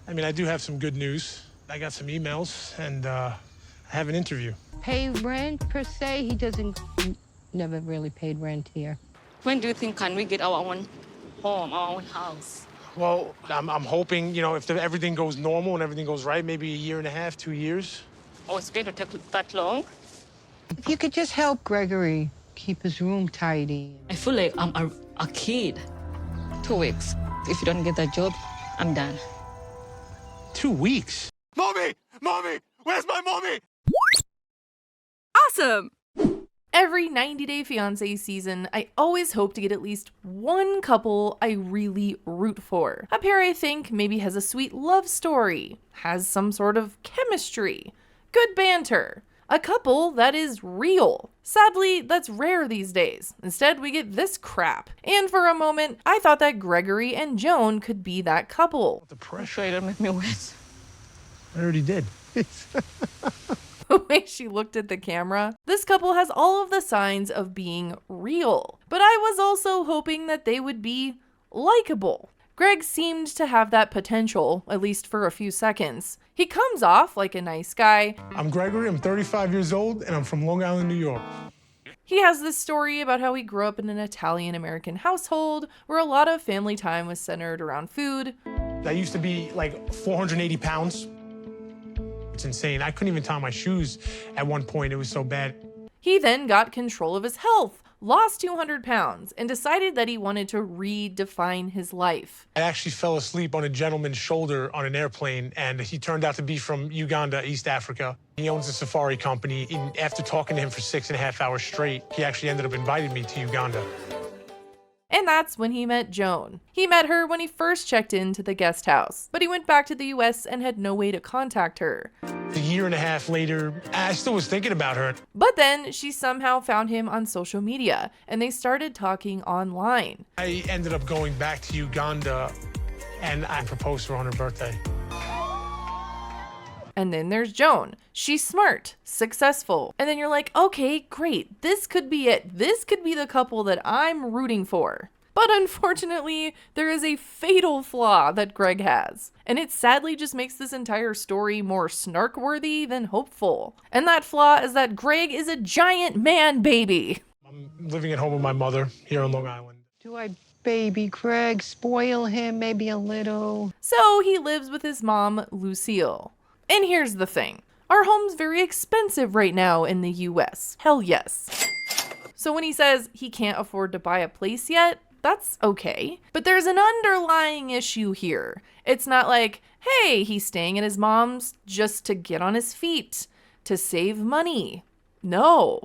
I mean, I do have some good news. I got some emails, and I have an interview. Pay rent, per se? He doesn't, never really paid rent here. When do you think can we get our own home, our own house? Well, I'm hoping, you know, if everything goes normal and everything goes right, maybe a year and a half, 2 years. Oh, it's going to take that long? If you could just help Gregory keep his room tidy. I feel like I'm a kid. 2 weeks. If you don't get that job, I'm done. 2 weeks? Mommy! Mommy! Where's my mommy? Awesome! Every 90 Day Fiancé season, I always hope to get at least one couple I really root for. A pair I think maybe has a sweet love story, has some sort of chemistry, good banter. A couple that is real. Sadly, that's rare these days. Instead, we get this crap. And for a moment, I thought that Gregory and Joan could be that couple. The pressure. Try to make me wet. I already did. The way she looked at the camera. This couple has all of the signs of being real. But I was also hoping that they would be likable. Greg seemed to have that potential, at least for a few seconds. He comes off like a nice guy. I'm Gregory, I'm 35 years old, and I'm from Long Island, New York. He has this story about how he grew up in an Italian-American household where a lot of family time was centered around food. I used to be like 480 pounds. It's insane. I couldn't even tie my shoes at one point. It was so bad. He then got control of his health, lost 200 pounds, and decided that he wanted to redefine his life. I actually fell asleep on a gentleman's shoulder on an airplane, and he turned out to be from Uganda, East Africa. He owns a safari company. And after talking to him for 6.5 hours straight, he actually ended up inviting me to Uganda. And that's when he met Joan. He met her when he first checked into the guest house, but he went back to the US and had no way to contact her. A year and a half later, I still was thinking about her. But then she somehow found him on social media, and they started talking online. I ended up going back to Uganda, and I proposed to her on her birthday. And then there's Joan. She's smart, successful. And then you're like, okay, great. This could be it. This could be the couple that I'm rooting for. But unfortunately, there is a fatal flaw that Greg has. And it sadly just makes this entire story more snark-worthy than hopeful. And that flaw is that Greg is a giant man baby. I'm living at home with my mother here on Long Island. Do I baby Greg, spoil him maybe a little? So he lives with his mom, Lucille. And here's the thing. Our home's very expensive right now in the US. Hell yes. So when he says he can't afford to buy a place yet, that's okay. But there's an underlying issue here. It's not like, hey, he's staying at his mom's just to get on his feet, to save money. No.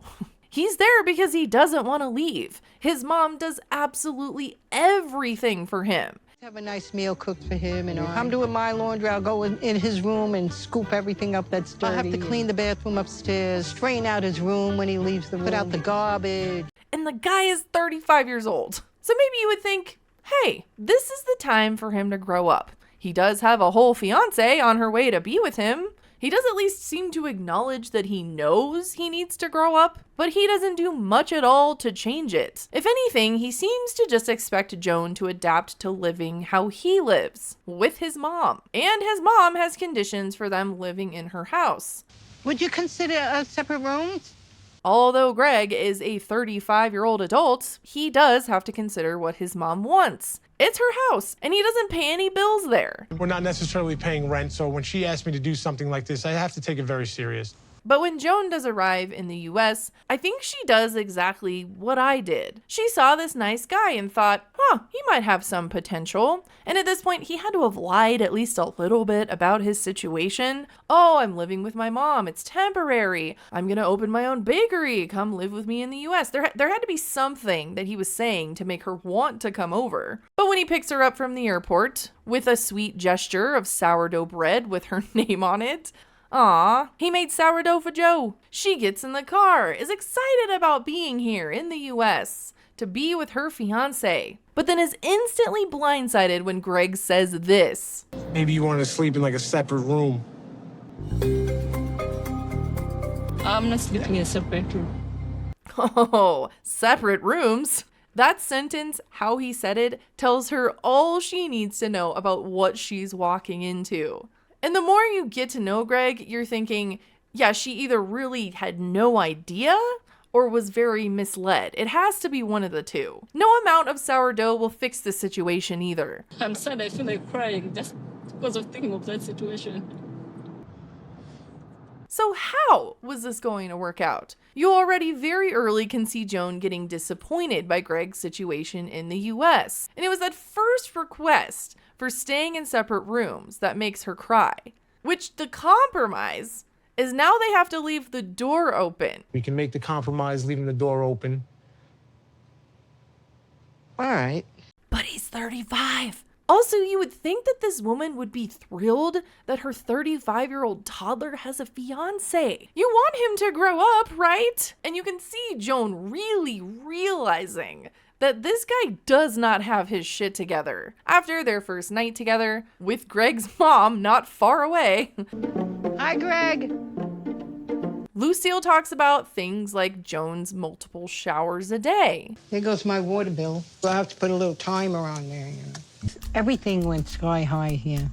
He's there because he doesn't want to leave. His mom does absolutely everything for him. Have a nice meal cooked for him, and I'm doing my laundry. I'll go in his room and scoop everything up that's dirty. I'll have to clean the bathroom upstairs, straighten out his room when he leaves the room, put out the garbage. And the guy is 35 years old. So maybe you would think, hey, this is the time for him to grow up. He does have a whole fiancé on her way to be with him. He does at least seem to acknowledge that he knows he needs to grow up, but he doesn't do much at all to change it. If anything, he seems to just expect Joan to adapt to living how he lives, with his mom. And his mom has conditions for them living in her house. Would you consider separate rooms? Although Greg is a 35-year-old adult, he does have to consider what his mom wants. It's her house, and he doesn't pay any bills there. We're not necessarily paying rent, so when she asked me to do something like this, I have to take it very serious. But when Joan does arrive in the US, I think she does exactly what I did. She saw this nice guy and thought, he might have some potential. And at this point, he had to have lied at least a little bit about his situation. Oh, I'm living with my mom. It's temporary. I'm gonna open my own bakery. Come live with me in the US. There had to be something that he was saying to make her want to come over. But when he picks her up from the airport with a sweet gesture of sourdough bread with her name on it, aw, he made sourdough for Joe. She gets in the car, is excited about being here in the US to be with her fiancé, but then is instantly blindsided when Greg says this. Maybe you wanted to sleep in like a separate room. I'm not sleeping in a separate room. Oh, separate rooms? That sentence, how he said it, tells her all she needs to know about what she's walking into. And the more you get to know Greg, you're thinking, yeah, she either really had no idea or was very misled. It has to be one of the two. No amount of sourdough will fix the situation either. I'm sad. I feel like crying just because of thinking of that situation. So how was this going to work out? You already very early can see Joan getting disappointed by Greg's situation in the US. And it was that first request for staying in separate rooms that makes her cry. Which the compromise is now they have to leave the door open. We can make the compromise leaving the door open. All right. But he's 35. Also, you would think that this woman would be thrilled that her 35-year-old toddler has a fiancé. You want him to grow up, right? And you can see Joan really realizing that this guy does not have his shit together. After their first night together, with Greg's mom not far away. Hi, Greg. Lucille talks about things like Joan's multiple showers a day. Here goes my water bill. I'll have to put a little timer on there, you know. Everything went sky high here.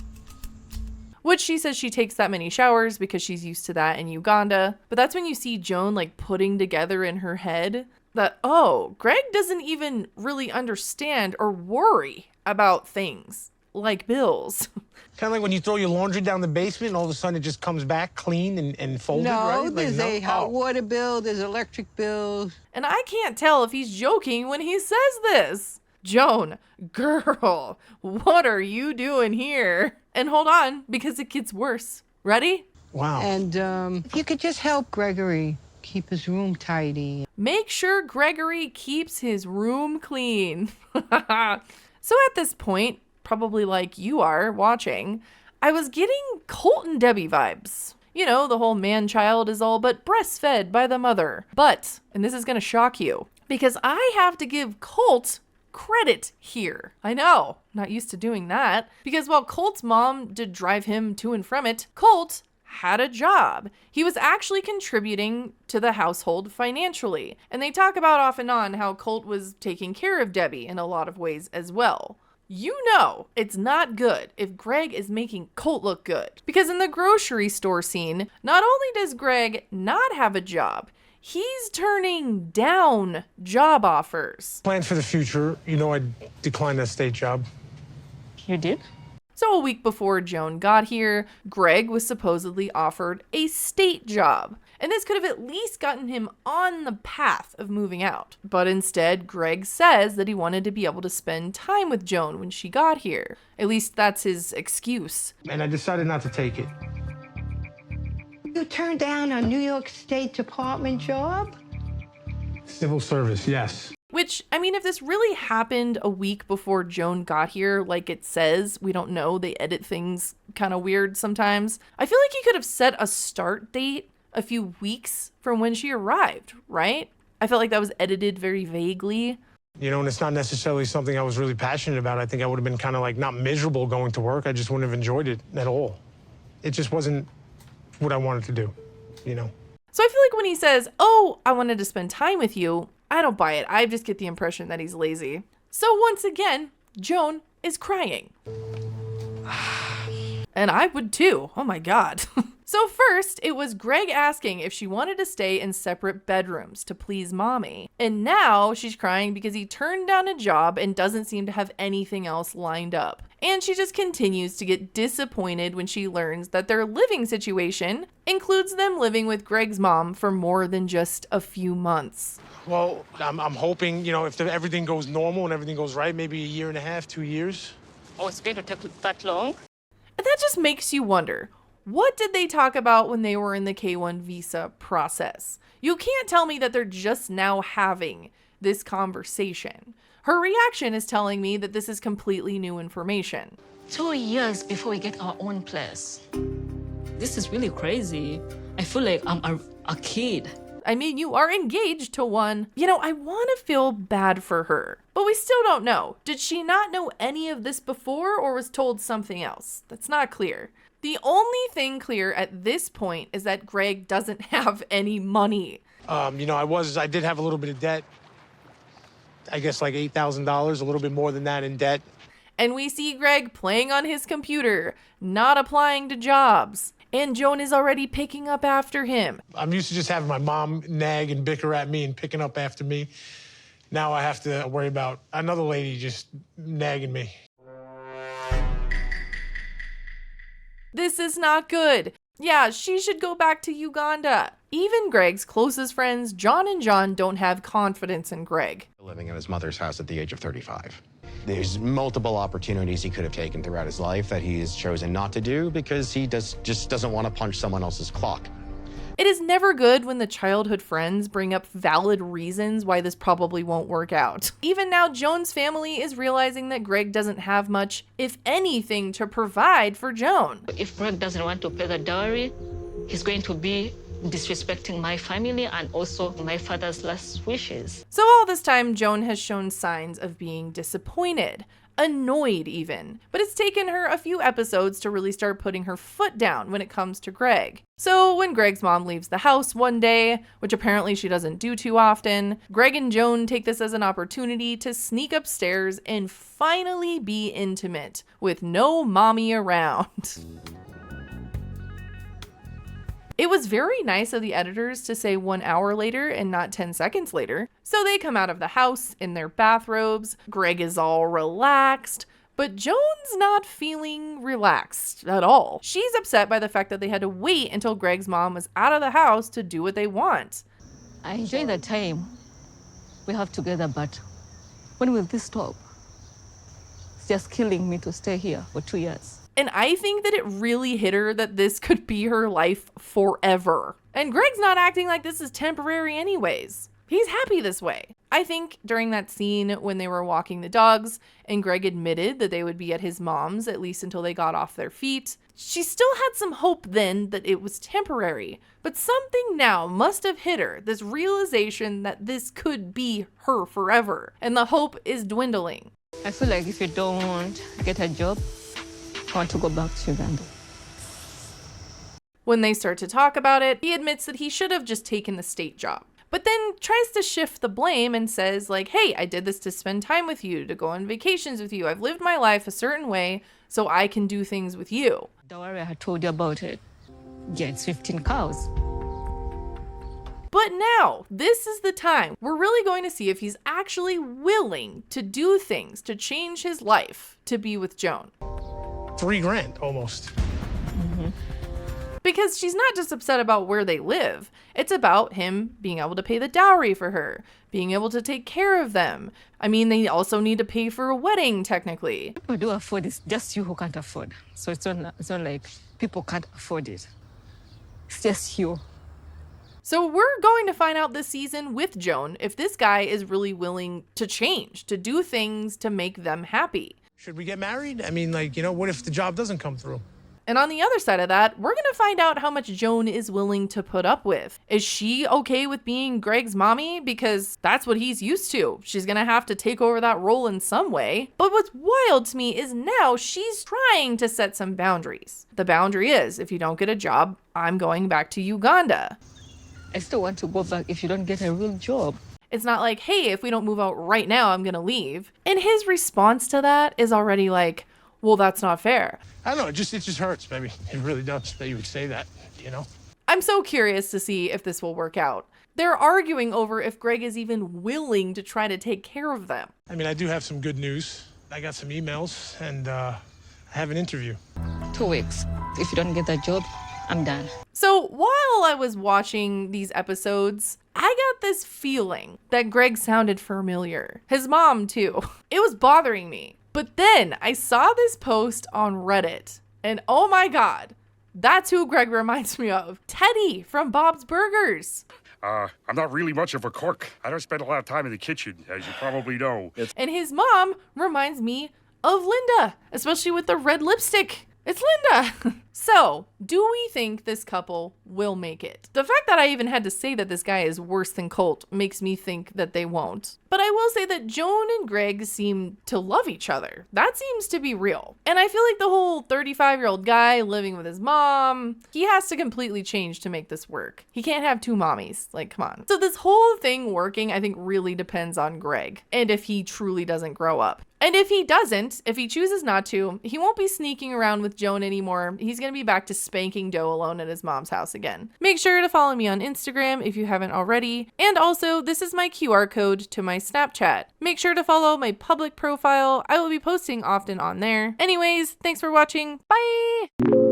Which she says she takes that many showers because she's used to that in Uganda. But that's when you see Joan like putting together in her head that, oh, Greg doesn't even really understand or worry about things like bills. Kind of like when you throw your laundry down the basement and all of a sudden it just comes back clean and folded, No, right? Like, there's a hot water bill, there's electric bills. And I can't tell if he's joking when he says this. Joan, girl, what are you doing here? And hold on, because it gets worse. Ready? Wow. And if you could just help Gregory keep his room tidy. Make sure Gregory keeps his room clean. So at this point, probably like you are watching, I was getting Colt and Debbie vibes. You know, the whole man-child is all but breastfed by the mother. But, and this is gonna shock you, because I have to give Colt credit here. I know, not used to doing that. Because while Colt's mom did drive him to and from it, Colt had a job. He was actually contributing to the household financially. And they talk about off and on how Colt was taking care of Debbie in a lot of ways as well. You know it's not good if Greg is making Colt look good. Because in the grocery store scene, not only does Greg not have a job, he's turning down job offers. Plan for the future. You know, I declined that state job. You did? So a week before Joan got here, Greg was supposedly offered a state job. And this could have at least gotten him on the path of moving out. But instead, Greg says that he wanted to be able to spend time with Joan when she got here. At least that's his excuse. And I decided not to take it. You turned down a New York State Department job? Civil service, yes. Which, I mean, if this really happened a week before Joan got here, like it says, we don't know, they edit things kind of weird sometimes. I feel like he could have set a start date a few weeks from when she arrived, right? I felt like that was edited very vaguely. You know, and it's not necessarily something I was really passionate about. I think I would have been kind of like not miserable going to work. I just wouldn't have enjoyed it at all. It just wasn't what I wanted to do, you know? So I feel like when he says, oh, I wanted to spend time with you, I don't buy it. I just get the impression that he's lazy. So once again, Joan is crying. And I would too. Oh my God. So first, it was Greg asking if she wanted to stay in separate bedrooms to please mommy. And now she's crying because he turned down a job and doesn't seem to have anything else lined up. And she just continues to get disappointed when she learns that their living situation includes them living with Greg's mom for more than just a few months. Well, I'm hoping, you know, if everything goes normal and everything goes right, maybe a year and a half, 2 years. Oh, it's going to take that long? And that just makes you wonder, what did they talk about when they were in the K-1 visa process? You can't tell me that they're just now having this conversation. Her reaction is telling me that this is completely new information. 2 years before we get our own place. This is really crazy. I feel like I'm a kid. I mean, you are engaged to one. You know, I want to feel bad for her, but we still don't know. Did she not know any of this before or was told something else? That's not clear. The only thing clear at this point is that Greg doesn't have any money. You know, I did have a little bit of debt. I guess like $8,000, a little bit more than that in debt. And we see Greg playing on his computer, not applying to jobs. And Joan is already picking up after him. I'm used to just having my mom nag and bicker at me and picking up after me. Now I have to worry about another lady just nagging me. This is not good. Yeah, she should go back to Uganda. Even Greg's closest friends, John and John, don't have confidence in Greg. Living in his mother's house at the age of 35. There's multiple opportunities he could have taken throughout his life that he has chosen not to do because he just doesn't want to punch someone else's clock. It is never good when the childhood friends bring up valid reasons why this probably won't work out. Even now, Joan's family is realizing that Greg doesn't have much, if anything, to provide for Joan. If Greg doesn't want to pay the dowry, he's going to be disrespecting my family and also my father's last wishes. So all this time, Joan has shown signs of being disappointed, annoyed even, but it's taken her a few episodes to really start putting her foot down when it comes to Greg. So when Greg's mom leaves the house one day, which apparently she doesn't do too often, Greg and Joan take this as an opportunity to sneak upstairs and finally be intimate with no mommy around. It was very nice of the editors to say 1 hour later and not 10 seconds later. So they come out of the house in their bathrobes. Greg is all relaxed, but Joan's not feeling relaxed at all. She's upset by the fact that they had to wait until Greg's mom was out of the house to do what they want. I enjoy the time we have together, but when will this stop? It's just killing me to stay here for 2 years. And I think that it really hit her that this could be her life forever. And Greg's not acting like this is temporary anyways. He's happy this way. I think during that scene when they were walking the dogs and Greg admitted that they would be at his mom's at least until they got off their feet, she still had some hope then that it was temporary. But something now must have hit her, this realization that this could be her forever. And the hope is dwindling. I feel like if you don't get a job, I want to go back to Uganda. When they start to talk about it, he admits that he should have just taken the state job, but then tries to shift the blame and says like, hey, I did this to spend time with you, to go on vacations with you. I've lived my life a certain way so I can do things with you. Don't worry, I told you about it. Yeah, it's 15 cows. But now, this is the time we're really going to see if he's actually willing to do things to change his life to be with Joan. $3,000 almost. Because she's not just upset about where they live. It's about him being able to pay the dowry for her, being able to take care of them. I mean, they also need to pay for a wedding, technically. People do afford it, just you who can't afford. So it's not like people can't afford it. It's just you. So we're going to find out this season with Joan if this guy is really willing to change, to do things to make them happy. Should we get married? I mean, like, you know, what if the job doesn't come through? And on the other side of that, we're going to find out how much Joan is willing to put up with. Is she okay with being Greg's mommy? Because that's what he's used to. She's going to have to take over that role in some way. But what's wild to me is now she's trying to set some boundaries. The boundary is, if you don't get a job, I'm going back to Uganda. I still want to go back if you don't get a real job. It's not like, hey, if we don't move out right now, I'm going to leave. And his response to that is already like, well, that's not fair. I don't know, it just hurts, maybe. It really does that you would say that, you know? I'm so curious to see if this will work out. They're arguing over if Greg is even willing to try to take care of them. I mean, I do have some good news. I got some emails, and I have an interview. 2 weeks. If you don't get that job, I'm done. So while I was watching these episodes, I got this feeling that Greg sounded familiar. His mom, too. It was bothering me. But then I saw this post on Reddit, and oh my God, that's who Greg reminds me of. Teddy from Bob's Burgers. I'm not really much of a cook. I don't spend a lot of time in the kitchen, as you probably know. And his mom reminds me of Linda, especially with the red lipstick. It's Linda. So, do we think this couple will make it? The fact that I even had to say that this guy is worse than Colt makes me think that they won't. But I will say that Joan and Greg seem to love each other. That seems to be real. And I feel like the whole 35-year-old guy living with his mom, he has to completely change to make this work. He can't have two mommies. Like, come on. So this whole thing working, I think, really depends on Greg and if he truly doesn't grow up. And if he doesn't, if he chooses not to, he won't be sneaking around with Joan anymore. He's going to be back to spanking Doe alone at his mom's house again. Make sure to follow me on Instagram if you haven't already. And also, this is my QR code to my Snapchat. Make sure to follow my public profile. I will be posting often on there. Anyways, thanks for watching. Bye!